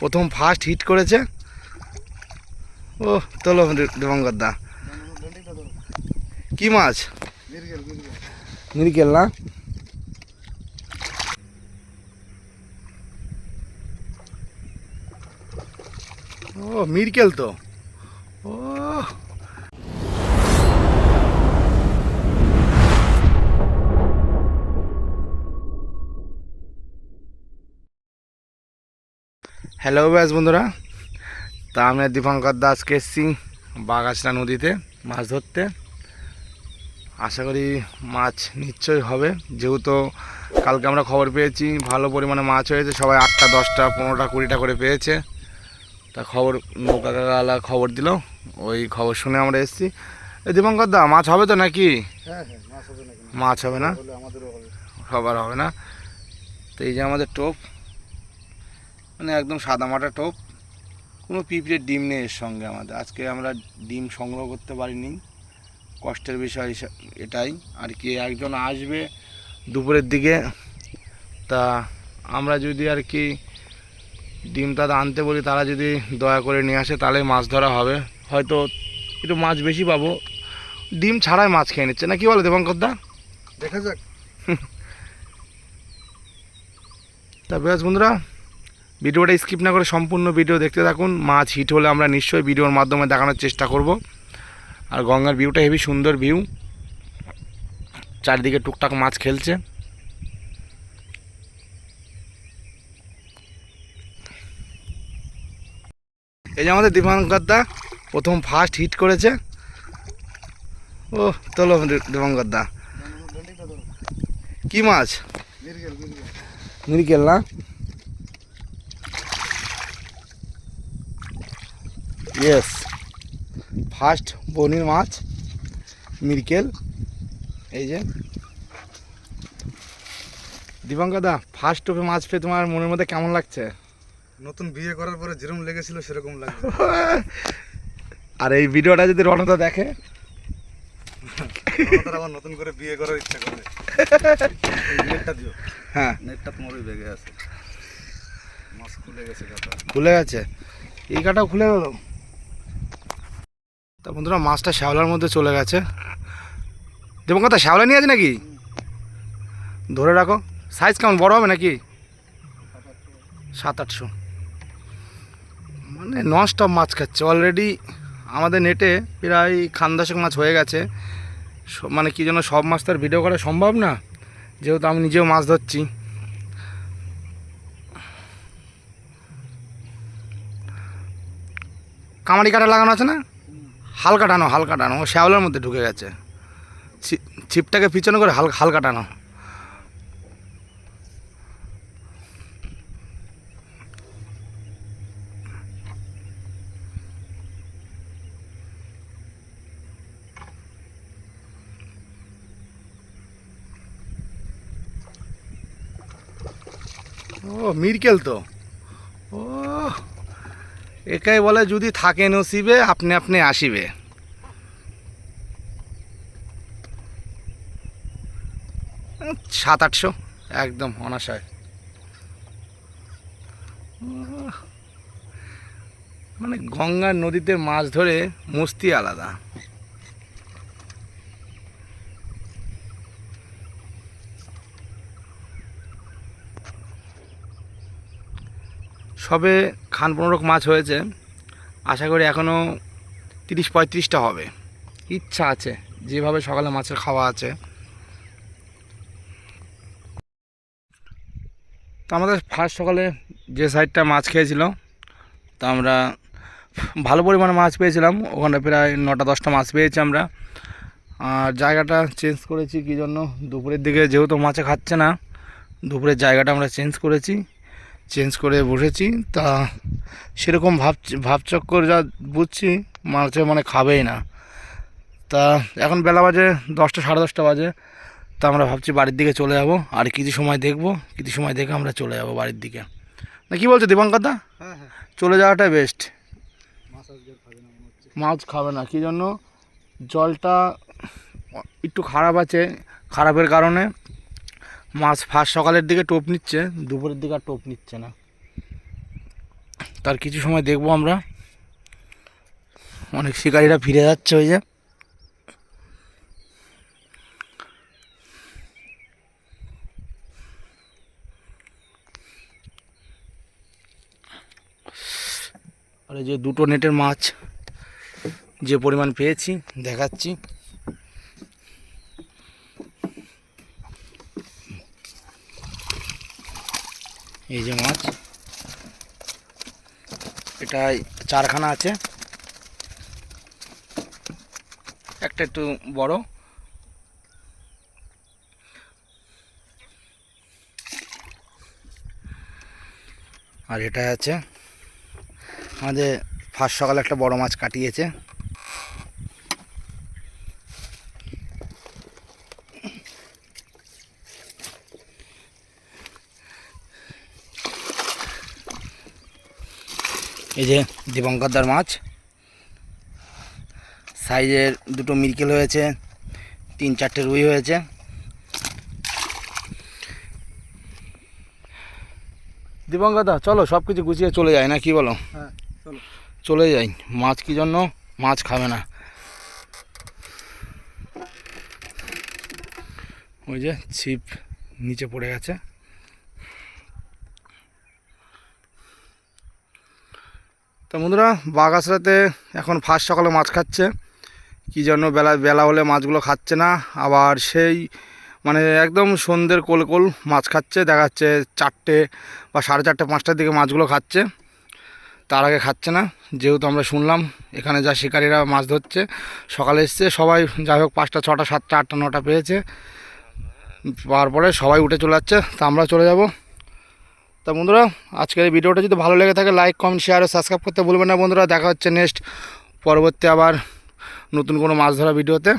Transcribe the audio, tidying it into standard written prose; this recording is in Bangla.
প্রথম ফার্স্ট হিট করেছে। ও তোলো দিবঙ্কর দা, কি মাছ? মৃগেল না? ও মৃগেল তো। ও হ্যালো ব্যাস বন্ধুরা, তা আমি দীপঙ্কর দা আজকে এসেছি বাগাছড়া নদীতে মাছ ধরতে। আশা করি মাছ নিশ্চয়ই হবে, যেহেতু কালকে আমরা খবর পেয়েছি ভালো পরিমাণে মাছ হয়েছে। সবাই 8টা 10টা 15টা 20টা করে পেয়েছে। তা খবর নৌকাওয়ালা খবর দিল, ওই খবর শুনে আমরা এসেছি। এই দীপঙ্কর দা, মাছ হবে তো নাকি? মাছ হবে না? সবার হবে না। তো এই যে আমাদের টোপ, মানে একদম সাদামাটা টোপ, কোনো পিঁপড়ের ডিম নেই এর সঙ্গে আমাদের। আজকে আমরা ডিম সংগ্রহ করতে পারিনি, কষ্টের বিষয় এটাই আর কি। একজন আসবে দুপুরের দিকে, তা আমরা যদি আর কি ডিমটা আনতে বলি, তারা যদি দয়া করে নিয়ে আসে তাহলে মাছ ধরা হবে। হয়তো একটু মাছ বেশি পাবো। ডিম ছাড়াই মাছ খেয়ে নিচ্ছে না, কি বলে দীপঙ্কর দা? দেখা যাক। তা বেশ বন্ধুরা, ভিডিওটা স্কিপ না করে সম্পূর্ণ ভিডিও দেখতে থাকুন। মাছ হিট হলে আমরা নিশ্চয়ই ভিডিওর মাধ্যমে দেখানোর চেষ্টা করব। আর গঙ্গার ভিউটা হেবি সুন্দর ভিউ, চারিদিকে টুকটাক মাছ খেলছে। এই যে আমাদের দীপঙ্কর দা প্রথম ফার্স্ট হিট করেছে। ও তোলো দীপঙ্কর দা, কি মাছ? মৃগেল না? ইয়েস, ফার্স্ট বনির মাছ মৃগেল। এই যে দীপঙ্কর দা, ফার্স্ট টোপে মাছ পেয়ে তোমার মনের মধ্যে কেমন লাগছে? নতুন বিয়ে করার পরে যেরকম লেগেছিল সেরকম লাগছে। আর এই ভিডিওটা যদি রণদা দেখে, আবার নতুন করে বিয়ে করার ইচ্ছা করে। নেটটা দিও। হ্যাঁ, নেটটা তোমার ওই ব্যাগে আছে। মাছ খুলে গেছে, কাটা খুলে গেছে। এই কাটাও খুলে গেল। তা বন্ধুরা, মাছটা শ্যাওলার মধ্যে চলে গেছে। দীপঙ্কর দা, শ্যাওলা নিয়ে আছে নাকি? ধরে রাখো। সাইজ কেমন, বড় হবে নাকি? 700-800, মানে নন স্টপ মাছ খাচ্ছে অলরেডি। আমাদের নেটে প্রায় খানদাসক মাছ হয়ে গেছে। মানে কি জন্য সব মাছ তার ভিডিও করা সম্ভব না, যেহেতু আমি নিজেও মাছ ধরছি। কামারি কাটা লাগানো আছে না? হালকা টানো, হালকা টানো। ও শ্যাওলার মধ্যে ঢুকে গেছে। ছিপটাকে পিছনে করে হালকা হালকা টানো। ও মৃগেল তো। ও একাই বলে যদি থাকে নসিবে আপনি আপনি আসিবে। 700-800 একদম অনাশয়। মানে গঙ্গার নদীতে মাছ ধরে মস্তি আলাদা। সবে 15 মাছ হয়েছে, আশা করি এখনও 30-35টা হবে। ইচ্ছা আছে, যেভাবে সকালে মাছের খাওয়া আছে। তো আমাদের ফার্স্ট সকালে যে সাইডটা মাছ খেয়েছিল, তা আমরা ভালো পরিমাণে মাছ পেয়েছিলাম। ওখানে প্রায় 9টা-10টা মাছ পেয়েছি আমরা। আর জায়গাটা চেঞ্জ করেছি কী জন্য, দুপুরের দিকে যেহেতু মাছে খাচ্ছে না, দুপুরের জায়গাটা আমরা চেঞ্জ করেছি। চেঞ্জ করে বসেছি। তা সেরকম ভাবচক্কর যা বুঝছি, মাছে মানে খাবেই না। তা এখন বেলা বাজে 10টা 10:30 বাজে। তা আমরা ভাবছি বাড়ির দিকে চলে যাব, আর কিছু সময় দেখব, কিছু সময় দেখে আমরা চলে যাব বাড়ির দিকে। না কি বলছো দীপঙ্কর দা? হ্যাঁ হ্যাঁ, চলে যাওয়াটাই বেস্ট। মাছ আজকে খাবে না মনে হচ্ছে। মাছ খাবে না, কী জন্য? জলটা একটু খারাপ আছে, খারাপের কারণে মাছ ফার্স্ট সকালের দিকে টোপ নিচ্ছে, দুপুরের দিকে আর টোপ নিচ্ছে না। তার কিছু সময় দেখবো আমরা। অনেক শিকারীরা ফিরে যাচ্ছে ওই যে। আর এই যে দুটো নেটের মাছ যে পরিমাণ পেয়েছি দেখাচ্ছি। এই যে মাছ, এটা 4খানা আছে, একটা একটু বড়। আর এটা আছে আমাদের ফার্স্ট সকালে একটা বড় মাছ কাটিয়েছে। এই যে দীপঙ্করদার মাছ, সাইজের দুটো মিরকেল হয়েছে, 3-4টে রুই হয়েছে। দীপঙ্করদা চলো সব কিছু গুছিয়ে চলে যায় না কি বলো? হ্যাঁ চলো চলে যাই। মাছ কি জন্য? মাছ খাবে না। ওই যে ছিপ নিচে পড়ে গেছে। তো বন্ধুরা বাগাসরাতে এখন ফার্স্ট সকালে মাছ খাচ্ছে। কী জন্য বেলা হলে মাছগুলো খাচ্ছে না, আবার সেই মানে একদম সন্ধ্যের কোল মাছ খাচ্ছে। দেখা যাচ্ছে 4টে বা 4:30 5টার দিকে মাছগুলো খাচ্ছে, তার আগে খাচ্ছে না। যেহেতু আমরা শুনলাম এখানে যা শিকারীরা মাছ ধরছে সকালে এসছে সবাই, যাই হোক 5টা 6টা 7টা 8টা 9টা পেয়েছে, পাওয়ার পরে সবাই উঠে চলে যাচ্ছে, তা আমরা চলে যাব। তা বন্ধুরা আজকের এই ভিডিওটা যদি ভালো লেগে থাকে লাইক কমেন্ট শেয়ার ও সাবস্ক্রাইব করতে ভুলবেন না বন্ধুরা। দেখা হচ্ছে নেক্সট পরবর্তী আবার নতুন কোনো মাছ ধরা ভিডিওতে।